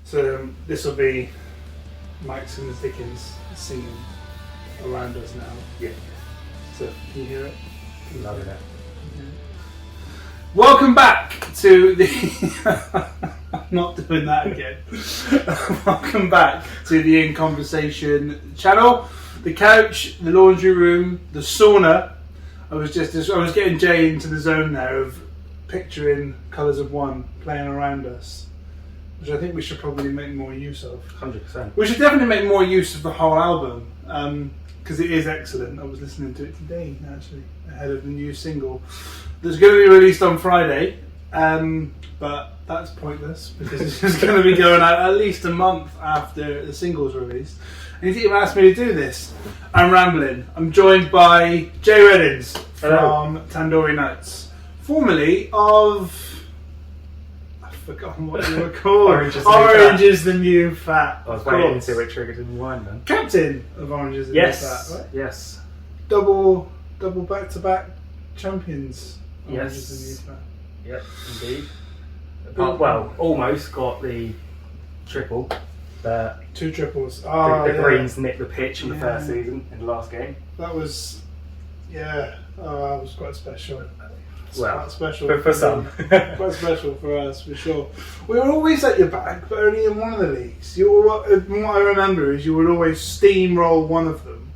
So this will be Mike's and the Dickens singing around us now. Yeah. So can you hear it? Loving it. Welcome back to the... I'm not doing that again. Welcome back to the In Conversation channel. The couch, the laundry room, the sauna. I was getting Jay into the zone there of picturing Colours of One playing around us, which I think we should probably make more use of. 100%. We should definitely make more use of the whole album, because it is excellent. I was listening to it today, actually, ahead of the new single that's going to be released on Friday, but that's pointless because it's just going to be going out at least a month after the single's released. And you didn't even ask me to do this. I'm rambling. I'm joined by Jay Reddins from Tandoori Nights, formerly of... I've forgotten what you were called. Orange is the New Fat. I was waiting to see what triggered in your mind then. Captain of Orange is the New Fat, right? Yes. Double back-to-back champions. Orange Yes. is the New Fat. Yep, indeed. Well, almost got the triple. But 2 triples. the Greens nicked the pitch in the first season, in the last game. That was, that was quite special. Well, quite special for some. Quite special for us, for sure. We were always at your back, but only in one of the leagues. What I remember is you would always steamroll one of them,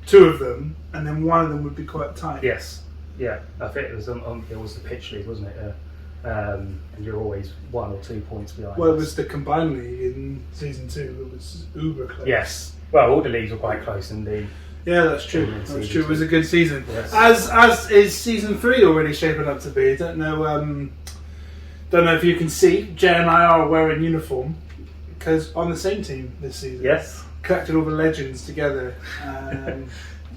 2 of them, and then one of them would be quite tight. Yes. Yeah, I think it was it was the pitch league, wasn't it? And you're always 1 or 2 points behind. Well, it was the combined league in season 2. It was uber close. Yes. Well, all the leagues were quite close in the... Yeah, that's true. That's true. It was a good season. Yes. As is season 3 already shaping up to be. I don't know if you can see. Jay and I are wearing uniform because on the same team this season. Yes. Collected all the legends together,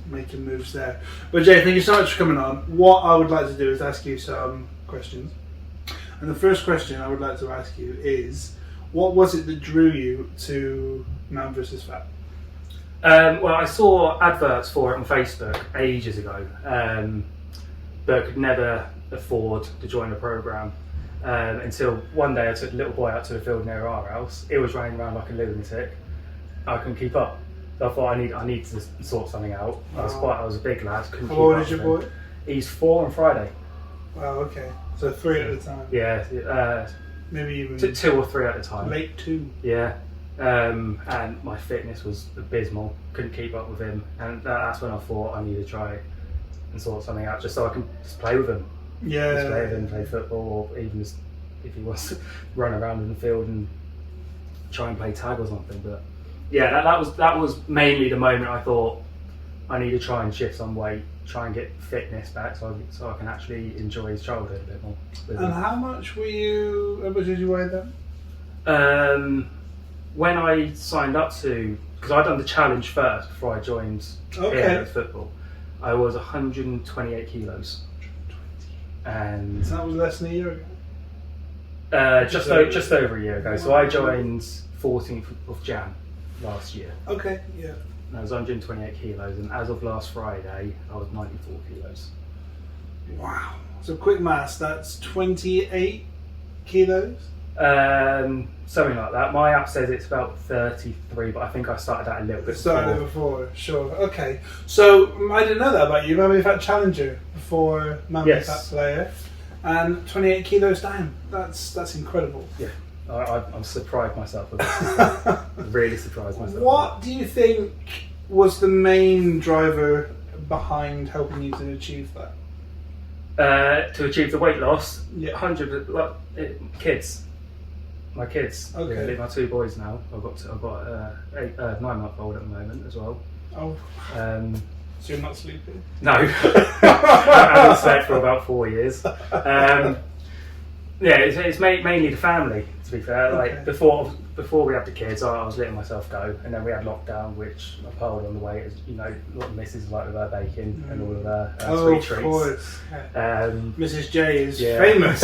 making moves there. But Jay, thank you so much for coming on. What I would like to do is ask you some questions. And the first question I would like to ask you is, what was it that drew you to Man vs. Fat? Well, I saw adverts for it on Facebook ages ago, but could never afford to join the programme until one day I took the little boy out to the field near our house. It was running around like a lunatic. I couldn't keep up. So I thought I need to sort something out. I was a big lad. Couldn't How keep old up is your with boy? him. He's 4 on Friday. Wow, okay. So 3 at a time. Yeah, Maybe even 2 or 3 at a time. late 2. Yeah, and my fitness was abysmal. Couldn't keep up with him, and that's when I thought I need to try and sort something out, just so I can just play with him. Yeah. Just play with him, play football, or even just, if he wants to run around in the field and try and play tag or something. But yeah, that was mainly the moment I thought I need to try and shift some weight, try and get fitness back, so I can actually enjoy his childhood a bit more. And how much did you weigh then? When I signed up to, because I'd done the challenge first before I joined football, I was 128 kilos. And that was less than a year ago? Just over a year ago. So I joined 14th of Jan last year. Okay, yeah. And I was 128 kilos, and as of last Friday, I was 94 kilos. Wow. So quick maths, that's 28 kilos? Something like that. My app says it's about 33, but I think I started out a little bit before. Sure. Okay. So I didn't know that about you. Remember you've had Challenger before Man vs. Fat player, and 28 kilos down. That's incredible. Yeah. I'm surprised myself with this. Really surprised myself. What do you think was the main driver behind helping you to achieve that? To achieve the weight loss, Yeah. 100 kids. My kids. Okay. Really, my 2 boys now. I've got a 9-month-old at the moment as well. Oh. So you're not sleeping? No, I haven't slept for about 4 years. Yeah, it's mainly the family. To be fair, like before we had the kids, I was letting myself go, and then we had lockdown, which I piled on the weight. As you know, a lot of misses like with her bacon and all of her sweet treats. Of course. Mrs. J is Yeah. famous.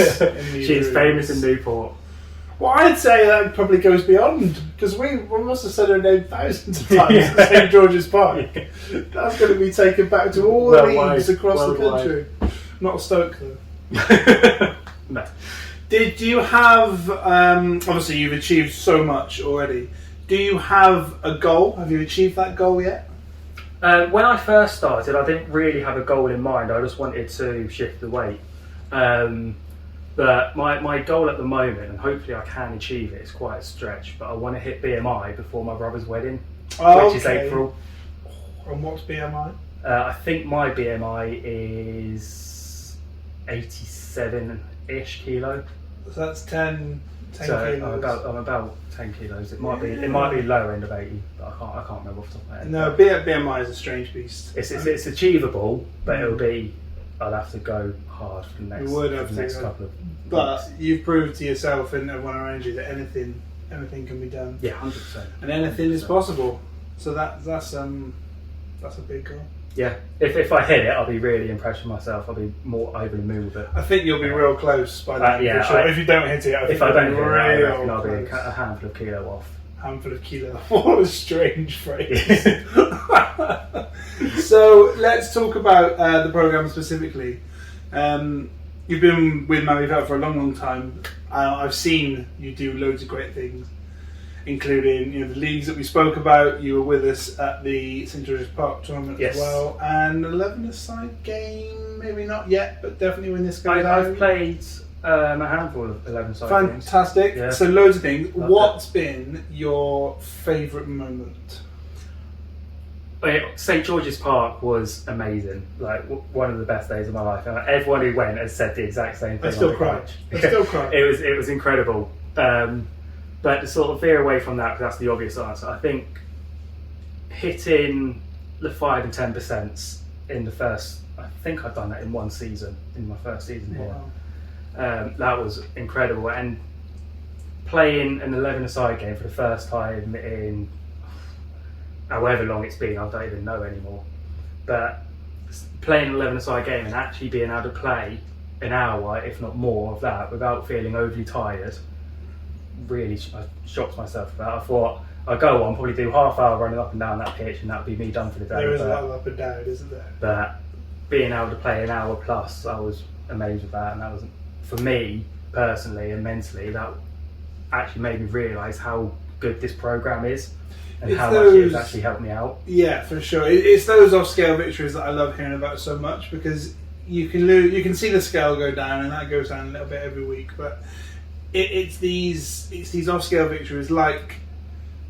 She's famous in Newport. Well, I'd say that probably goes beyond, because we must have said her name thousands of times at St George's Park. That's going to be taken back to all the leagues across the country. Not Stoke though. No. Did you have, obviously you've achieved so much already, do you have a goal? Have you achieved that goal yet? When I first started, I didn't really have a goal in mind. I just wanted to shift the weight. But my goal at the moment, and hopefully I can achieve it, it's quite a stretch, but I want to hit BMI before my brother's wedding, which is April. And what's BMI? I think my BMI is 87-ish kilo. So that's 10 so kilos. I'm about 10 kilos. It might be lower end of 80, but I can't remember off the top of my head. No, BMI is a strange beast. It's achievable, but I'll have to go hard for the next couple of But weeks. you've proved to yourself and everyone around you that anything can be done. Yeah, 100%. And anything is possible. So that's a big goal. Yeah, if I hit it, I'll be really impressed with myself. I'll be more over the moon with it. I think you'll be real close by then, for sure. If you don't hit it, I think I don't hit it, I real reckon I'll be close. a handful of kilo off. Handful of kilo. What a strange phrase. So let's talk about the programme specifically. You've been with Mammy Vet for a long, long time. I've seen you do loads of great things, including the leagues that we spoke about. You were with us at the St George's Park tournament as well, and 11-a-side game, maybe not yet, but definitely when this goes out. I've played a handful of 11-a-side games. Fantastic. Yeah. So loads of things. What's been your favourite moment? St George's Park was amazing. Like one of the best days of my life. And everyone who went has said the exact same thing. I still cry. It was incredible. But to sort of veer away from that, because that's the obvious answer, I think hitting the 5 and 10% in the first, I think I've done that in one season, in my first season here. Wow. That was incredible. And playing an 11-a-side game for the first time in however long it's been, I don't even know anymore. But playing an 11-a-side game and actually being able to play an hour, if not more, of that without feeling overly tired, really I shocked myself about. I thought I'd go on, probably do half hour running up and down that pitch, and that would be me done for the day. There is a lot of up and down, isn't there? But being able to play an hour plus, I was amazed with that, and that was, for me personally and mentally, that actually made me realise how good this programme is and how much it has actually helped me out. Yeah, for sure. It's those off-scale victories that I love hearing about so much, because you can see the scale go down, and that goes down a little bit every week, but it's these off-scale victories like,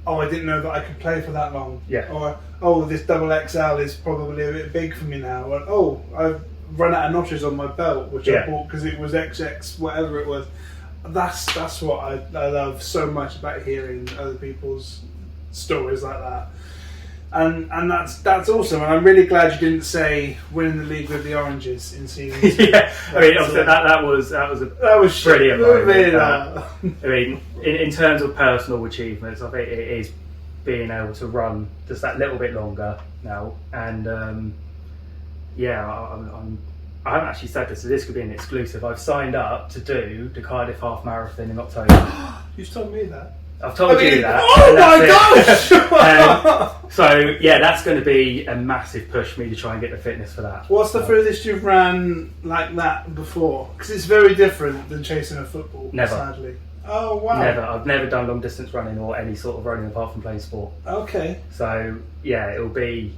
oh, I didn't know that I could play for that long. Yeah. Or, oh, this double XL is probably a bit big for me now. Or, oh, I've run out of notches on my belt, which I bought because it was XX, whatever it was. That's what I love so much about hearing other people's stories like that. And that's awesome, and I'm really glad you didn't say winning the league with the Oranges in season 2. Yeah, I mean, obviously that was brilliant moment. I mean, in terms of personal achievements, I think it is being able to run just that little bit longer now, and I haven't actually said this, so this could be an exclusive. I've signed up to do the Cardiff Half Marathon in October. You've told me that. I've told you that. Oh my gosh! So yeah, that's going to be a massive push for me to try and get the fitness for that. What's the furthest you've ran like that before? Because it's very different than chasing a football. Never. Sadly. Oh wow. Never. I've never done long distance running or any sort of running apart from playing sport. Okay. So yeah, it'll be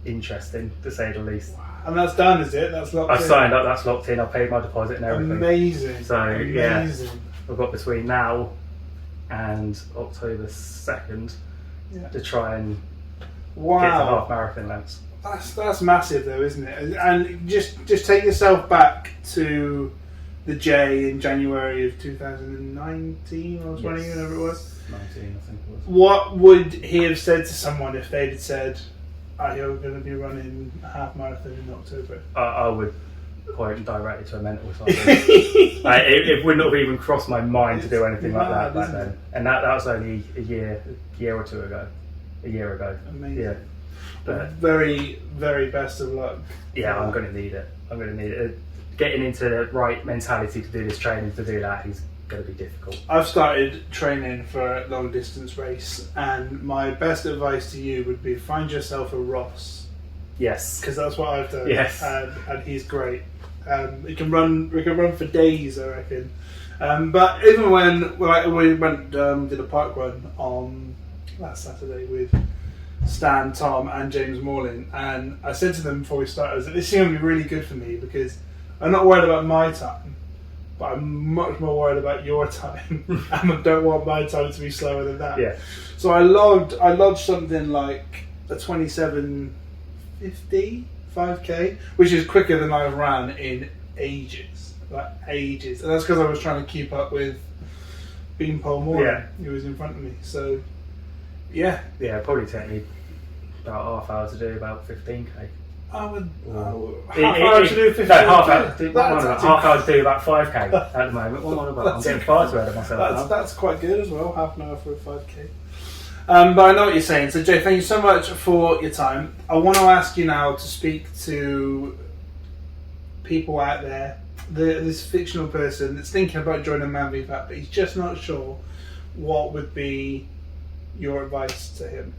interesting to say the least. Wow. And that's done, is it? That's locked in? I've signed up. That's locked in. I've paid my deposit and everything. Amazing. So yeah, we've got between now and October 2nd to try and get the half marathon lengths. That's massive though, isn't it? And just take yourself back to the J in January of 2019 or 20, whatever it was. 19, I think it was. What would he have said to someone if they'd said, "Oh, you're going to be running a half marathon in October"? I would point directly to a mental asylum. It wouldn't have even crossed my mind to do anything like that back then. And that was only a year or two ago. A year ago. Amazing. Yeah. But very, very best of luck. Yeah, I'm going to need it. Getting into the right mentality to do this training, to do that, is going to be difficult. I've started training for a long distance race, and my best advice to you would be find yourself a Ross. Yes. Because that's what I've done. Yes. And he's great. We can run for days, I reckon. But even when we went did a park run on last Saturday with Stan, Tom, and James Morlin, and I said to them before we started, I was like, this is going to be really good for me because I'm not worried about my time, but I'm much more worried about your time, and I don't want my time to be slower than that. Yeah. So I logged something like a 27:50 5k, which is quicker than I've ran in ages, and that's because I was trying to keep up with Beanpole Morlin, who was in front of me. So yeah, it'd probably take me about half hour to do about 15k. I would half hour to do 15k. No, half hour to do about 5k at the moment. What am I about? I'm getting far too ahead of myself. That's quite good as well. Half an hour for a 5k. But I know what you're saying. So Jay, thank you so much for your time. I want to ask you now to speak to people out there. This fictional person that's thinking about joining Man v Fat, but he's just not sure. What would be your advice to him?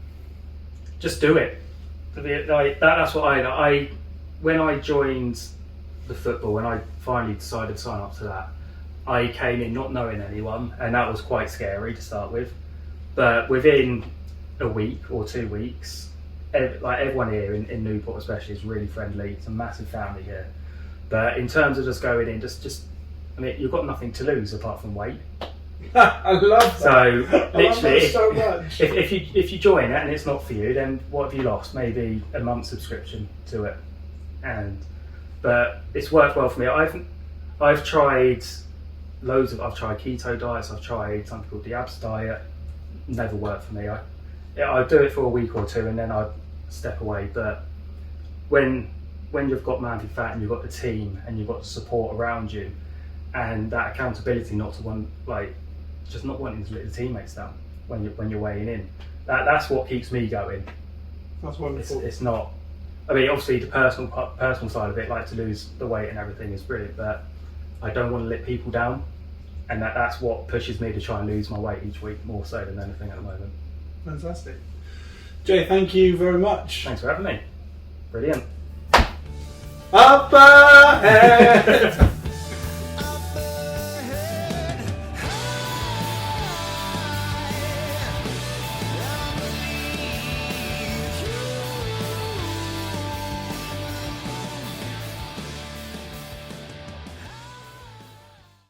Just do it. That's what I when I joined the football, when I finally decided to sign up to that, I came in not knowing anyone, and that was quite scary to start with. But within a week or 2 weeks, everyone here in Newport especially is really friendly. It's a massive family here. But in terms of just going in, just I mean, you've got nothing to lose apart from weight. I love that. So literally, so much. If you join it and it's not for you, then what have you lost? Maybe a month's subscription to it. But it's worked well for me. I've tried I've tried keto diets. I've tried something called the abs diet. Never worked for me. I do it for a week or two and then I step away. But when you've got Man v Fat and you've got the team and you've got the support around you and that accountability, not wanting to let the teammates down when you're weighing in, that's what keeps me going. That's wonderful. It's not. I mean, obviously the personal side of it, like to lose the weight and everything, is brilliant, but I don't want to let people down, and that's what pushes me to try and lose my weight each week more so than anything at the moment. Fantastic. Jay, thank you very much. Thanks for having me. Brilliant. Up ahead.